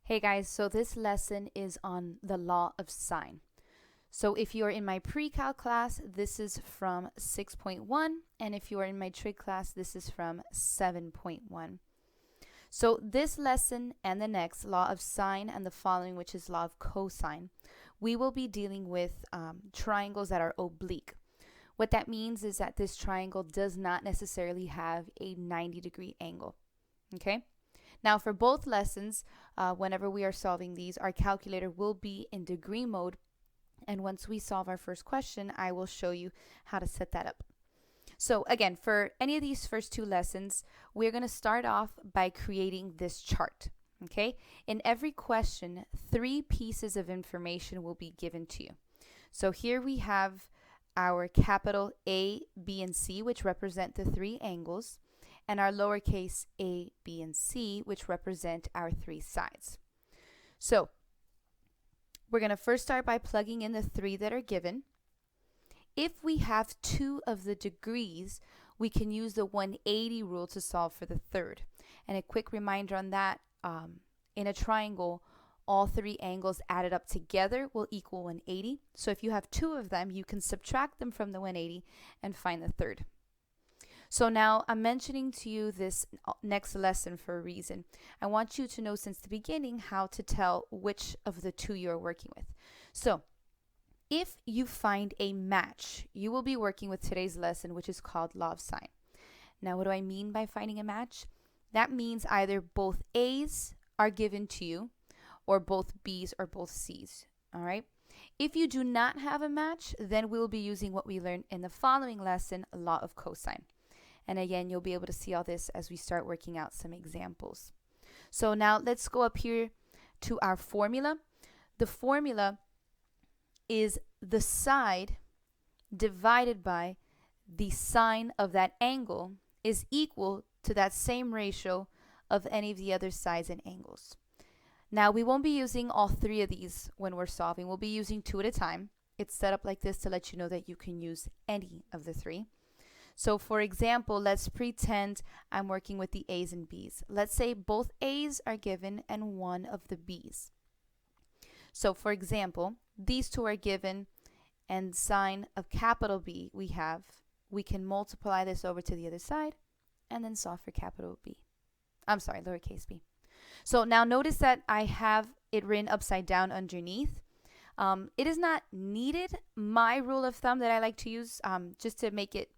Hey guys, so this lesson is on the law of sine. So if you're in my pre-calc class, this is from 6.1, and if you are in my trig class, this is from 7.1. So this lesson and the next, law of sine, and the following, which is law of cosine, we will be dealing with triangles that are oblique. What that means is that this triangle does not necessarily have a 90-degree angle, okay? Now for both lessons, whenever we are solving these, our calculator will be in degree mode, and once we solve our first question, I will show you how to set that up. So again, for any of these first two lessons, we're going to start off by creating this chart, okay? In every question, 3 pieces of information will be given to you. So here we have our capital A, B, and C, which represent the 3 angles, and our lowercase a, b, and c, which represent our 3 sides. So we're going to first start by plugging in the 3 that are given. If we have 2 of the degrees, we can use the 180 rule to solve for the third. And a quick reminder on that, in a triangle, all 3 angles added up together will equal 180. So if you have 2 of them, you can subtract them from the 180 and find the third. So now I'm mentioning to you this next lesson for a reason. I want you to know since the beginning how to tell which of the 2 you're working with. So if you find a match, you will be working with today's lesson, which is called law of sine. Now, what do I mean by finding a match? That means either both A's are given to you or both B's or both C's. All right. If you do not have a match, then we'll be using what we learned in the following lesson, law of cosine. And again, you'll be able to see all this as we start working out some examples. So now let's go up here to our formula. The formula is the side divided by the sine of that angle is equal to that same ratio of any of the other sides and angles. Now, we won't be using all 3 of these when we're solving. We'll be using 2 at a time. It's set up like this to let you know that you can use any of the 3. So for example, let's pretend I'm working with the A's and B's. Let's say both A's are given and 1 of the B's. So for example, these 2 are given and sine of capital B we have. We can multiply this over to the other side and then solve for capital B. I'm sorry, lowercase b. So now notice that I have it written upside down underneath. It is not needed. My rule of thumb that I like to use just to make it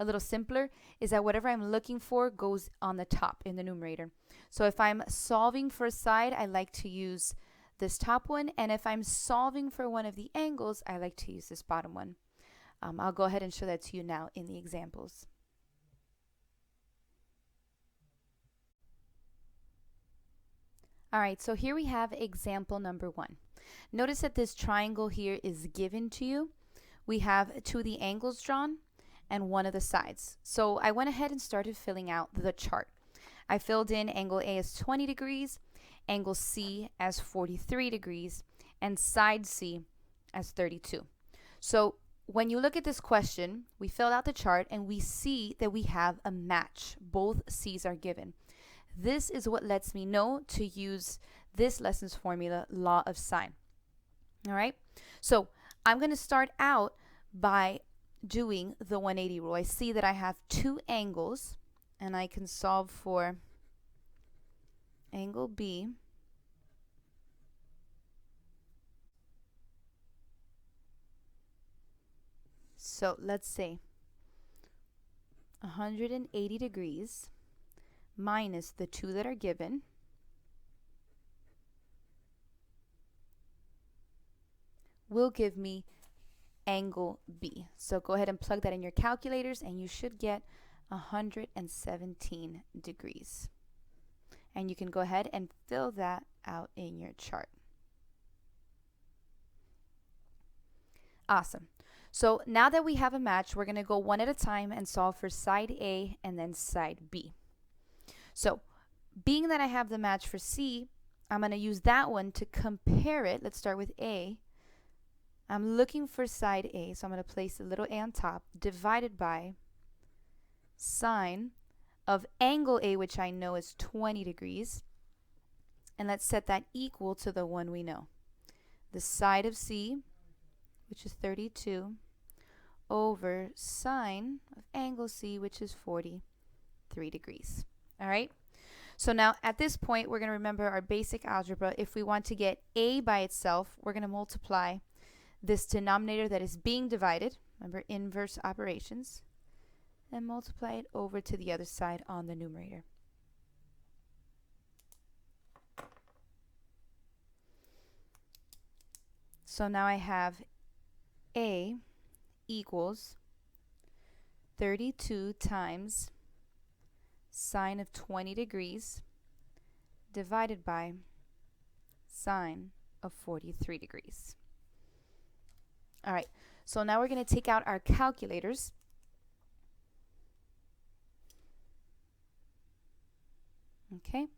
a little simpler is that whatever I'm looking for goes on the top in the numerator. So if I'm solving for a side, I like to use this top one, and if I'm solving for one of the angles, I like to use this bottom one. I'll go ahead and show that to you now in the examples. All right, so here we have example number 1. Notice that this triangle here is given to you. We have 2 of the angles drawn and 1 of the sides. So I went ahead and started filling out the chart. I filled in angle A as 20 degrees, angle C as 43 degrees, and side C as 32. So when you look at this question, we filled out the chart and we see that we have a match. Both C's are given. This is what lets me know to use this lesson's formula, law of sine. All right, so I'm going to start out by doing the 180 rule. I see that I have 2 angles and I can solve for angle B so let's say 180 degrees minus the 2 that are given will give me angle B. So go ahead and plug that in your calculators and you should get 117 degrees. And you can go ahead and fill that out in your chart. Awesome. So now that we have a match, we're going to go one at a time and solve for side A and then side B. So being that I have the match for C, I'm going to use that one to compare it. Let's start with A. I'm looking for side A, so I'm going to place a little a on top, divided by sine of angle A, which I know is 20 degrees, And let's set that equal to the one we know. The side of C, which is 32, over sine of angle C, which is 43 degrees. All right? So now at this point, we're going to remember our basic algebra. If we want to get A by itself, we're going to multiply this denominator that is being divided, remember inverse operations, and multiply it over to the other side on the numerator. So now I have A equals 32 times sine of 20 degrees divided by sine of 43 degrees. All right, so now we're going to take out our calculators. Okay,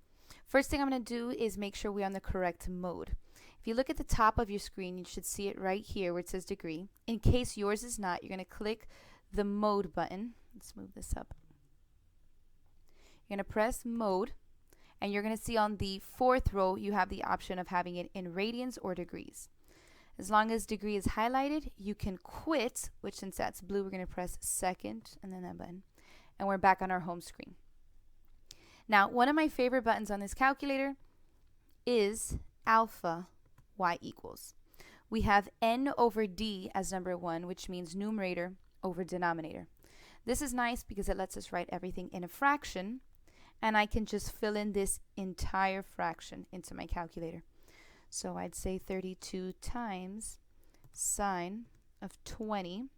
first thing I'm going to do is make sure we're on the correct mode. If you look at the top of your screen, you should see it right here where it says degree. In case yours is not, you're going to click the mode button. Let's move this up. You're going to press mode, and you're going to see on the fourth row you have the option of having it in radians or degrees. As long as degree is highlighted, you can quit, which since that's blue, we're going to press second and then that button, and we're back on our home screen. Now, one of my favorite buttons on this calculator is alpha y equals. We have n over d as number 1, which means numerator over denominator. This is nice because it lets us write everything in a fraction, and I can just fill in this entire fraction into my calculator. So I'd say 32 times sine of 20,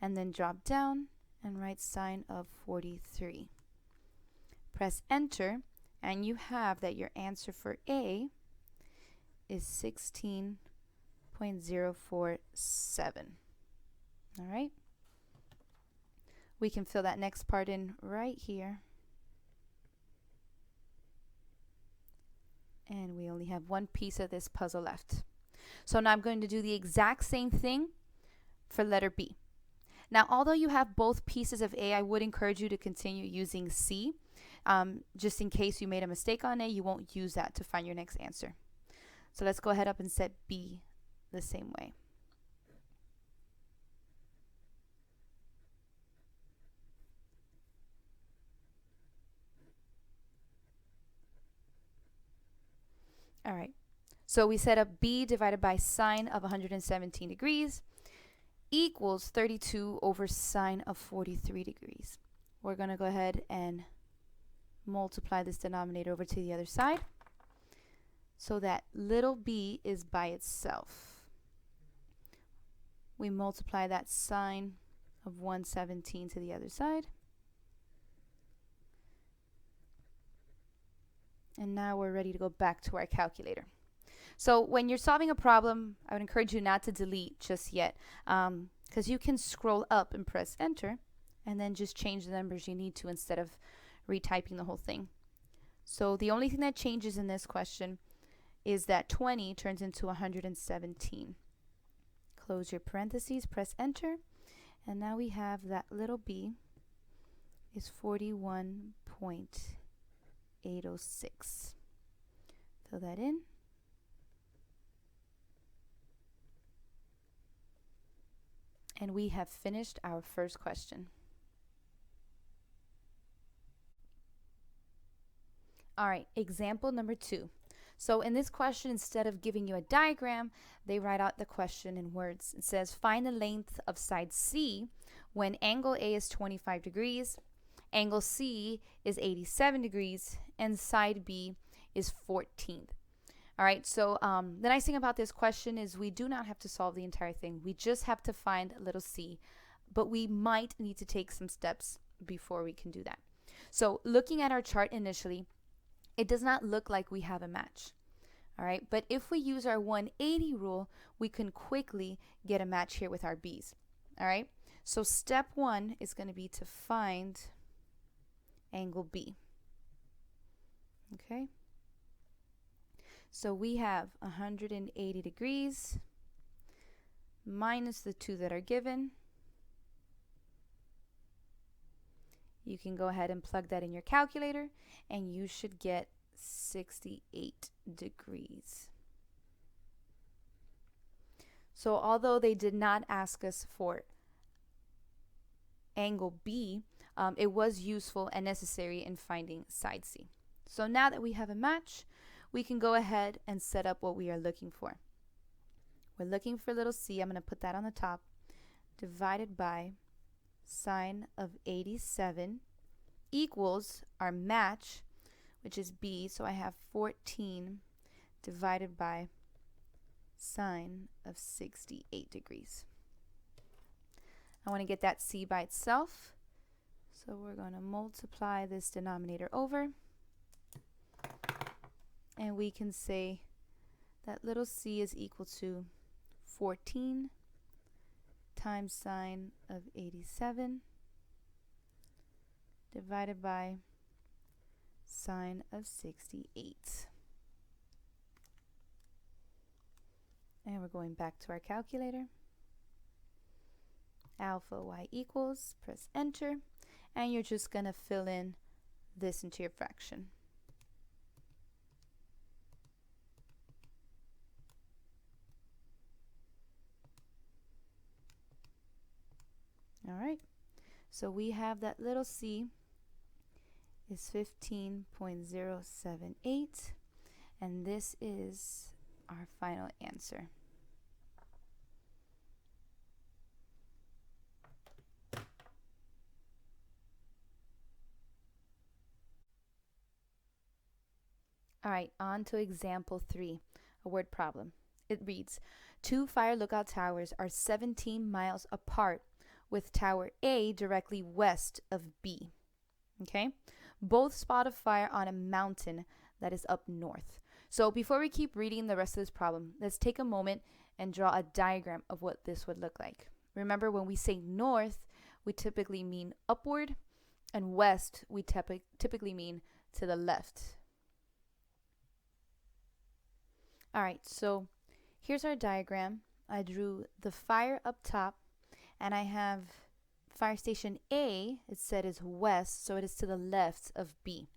and then drop down and write sine of 43. Press enter, and you have that your answer for A is 16.047. All right? We can fill that next part in right here. And we only have one piece of this puzzle left. So now I'm going to do the exact same thing for letter B. Now, although you have both pieces of A, I would encourage you to continue using C. Just in case you made a mistake on A, you won't use that to find your next answer. So let's go ahead up and set B the same way. All right, so we set up B divided by sine of 117 degrees equals 32 over sine of 43 degrees. We're going to go ahead and multiply this denominator over to the other side so that little b is by itself. We multiply that sine of 117 to the other side. And now we're ready to go back to our calculator. So when you're solving a problem, I would encourage you not to delete just yet, because you can scroll up and press enter and then just change the numbers you need to instead of retyping the whole thing. So the only thing that changes in this question is that 20 turns into 117. Close your parentheses, press enter, and now we have that little b is 41.806. Fill that in. And we have finished our first question. All right, example number 2. So in this question, instead of giving you a diagram, they write out the question in words. It says, find the length of side C when angle A is 25 degrees, angle C is 87 degrees, and side B is 14th. All right, so the nice thing about this question is we do not have to solve the entire thing. We just have to find little c, but we might need to take some steps before we can do that. So looking at our chart initially, it does not look like we have a match. All right, but if we use our 180 rule, we can quickly get a match here with our b's. All right, so step 1 is going to be to find angle B. Okay. So we have 180 degrees minus the 2 that are given. You can go ahead and plug that in your calculator, and you should get 68 degrees. So although they did not ask us for angle B, it was useful and necessary in finding side C. So now that we have a match, we can go ahead and set up what we are looking for. We're looking for little c. I'm going to put that on the top, divided by sine of 87 equals our match, which is B. So I have 14 divided by sine of 68 degrees. I want to get that c by itself. So we're going to multiply this denominator over. And we can say that little c is equal to 14 times sine of 87 divided by sine of 68. And we're going back to our calculator. Alpha y equals, press enter, and you're just going to fill in this into your fraction. All right, so we have that little c is 15.078, and this is our final answer. All right, on to example 3, a word problem. It reads, 2 fire lookout towers are 17 miles apart with tower A directly west of B. Okay? Both spot a fire on a mountain that is up north. So before we keep reading the rest of this problem, let's take a moment and draw a diagram of what this would look like. Remember, when we say north, we typically mean upward, and west, we typically mean to the left. All right, so here's our diagram. I drew the fire up top, and I have fire station A, it said is west, so it is to the left of B.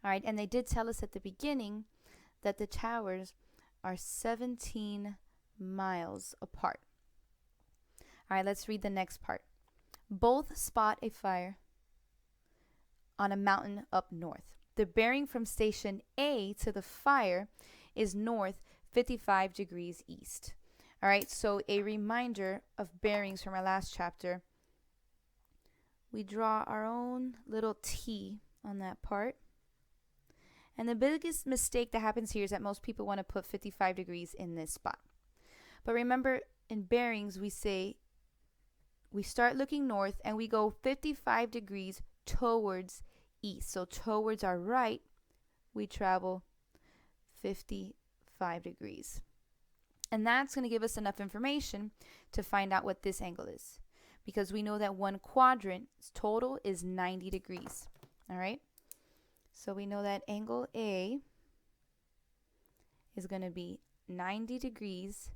All right, and they did tell us at the beginning that the towers are 17 miles apart. All right, let's read the next part. Both spot a fire on a mountain up north. The bearing from station A to the fire is north 55 degrees east. All right, so a reminder of bearings from our last chapter. We draw our own little T on that part. And the biggest mistake that happens here is that most people want to put 55 degrees in this spot. But remember, in bearings, we say we start looking north and we go 55 degrees towards east. So towards our right, we travel 55 degrees. And that's going to give us enough information to find out what this angle is, because we know that one quadrant total is 90 degrees. All right, so we know that angle A is going to be 90 degrees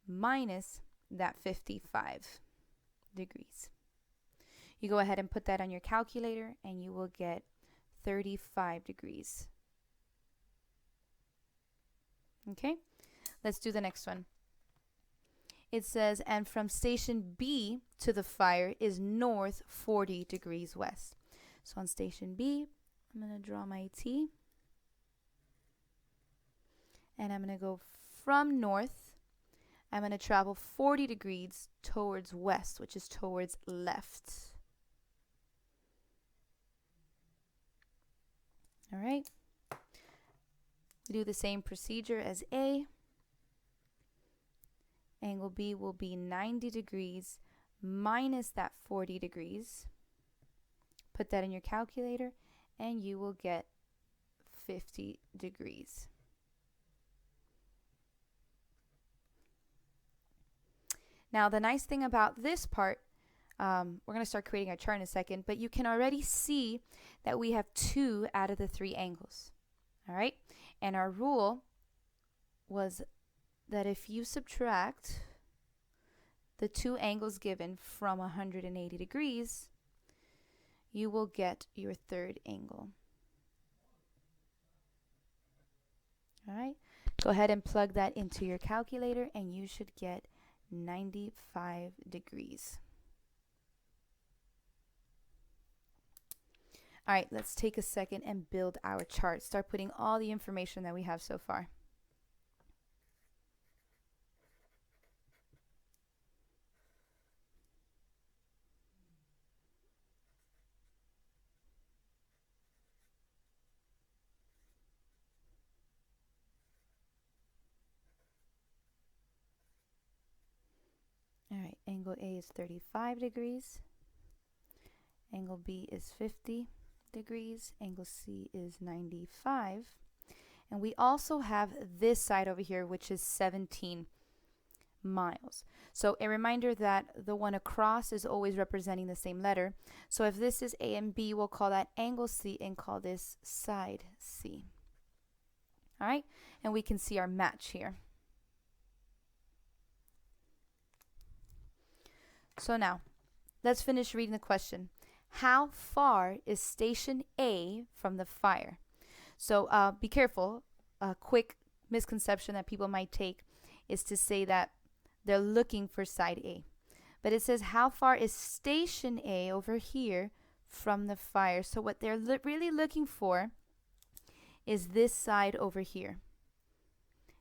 minus that 55 degrees. You go ahead and put that on your calculator and you will get 35 degrees. Okay, let's do the next one. It says, and from station B to the fire is north 40 degrees west. So on station B, I'm going to draw my T. And I'm going to go from north. I'm going to travel 40 degrees towards west, which is towards left. All right. We do the same procedure as A. Angle B will be 90 degrees minus that 40 degrees. Put that in your calculator and you will get 50 degrees. Now the nice thing about this part, we're going to start creating our chart in a second, but you can already see that we have 2 out of the 3 angles. All right, and our rule was that if you subtract the 2 angles given from 180 degrees, you will get your third angle. All right, go ahead and plug that into your calculator and you should get 95 degrees. All right, let's take a second and build our chart. Start putting all the information that we have so far. All right, angle A is 35 degrees. Angle B is 50 degrees. Angle C is 95. And we also have this side over here, which is 17 miles. So a reminder that the one across is always representing the same letter. So if this is A and B, we'll call that angle C and call this side C. All right, and we can see our match here. So now, let's finish reading the question. How far is station A from the fire? So be careful. A quick misconception that people might take is to say that they're looking for side A. But it says how far is station A over here from the fire? So what they're really looking for is this side over here.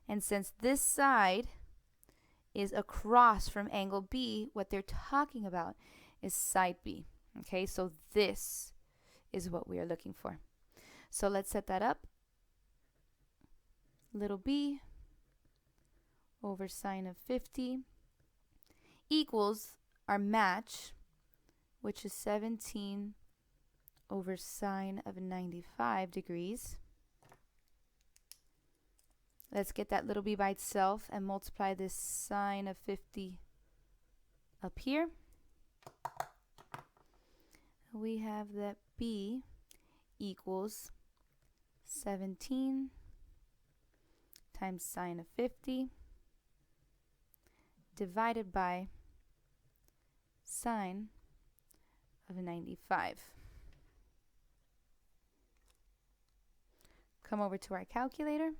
And since this side is across from angle B, what they're talking about is side B. Okay, so this is what we are looking for. So let's set that up. Little b over sine of 50 equals our match, which is 17 over sine of 95 degrees. Let's get that little b by itself and multiply this sine of 50 up here. We have that b equals 17 times sine of 50 divided by sine of 95. Come over to our calculator.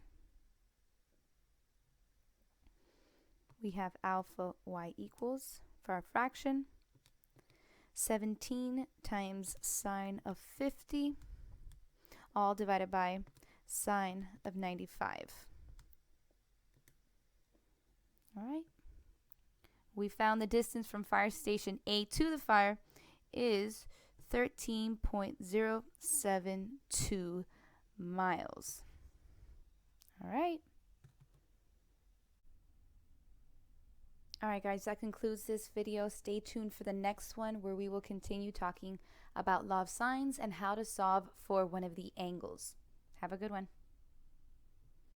We have alpha y equals, for our fraction, 17 times sine of 50, all divided by sine of 95. All right. We found the distance from fire station A to the fire is 13.072 miles. All right. Alright guys, that concludes this video. Stay tuned for the next one where we will continue talking about law of sines and how to solve for one of the angles. Have a good one.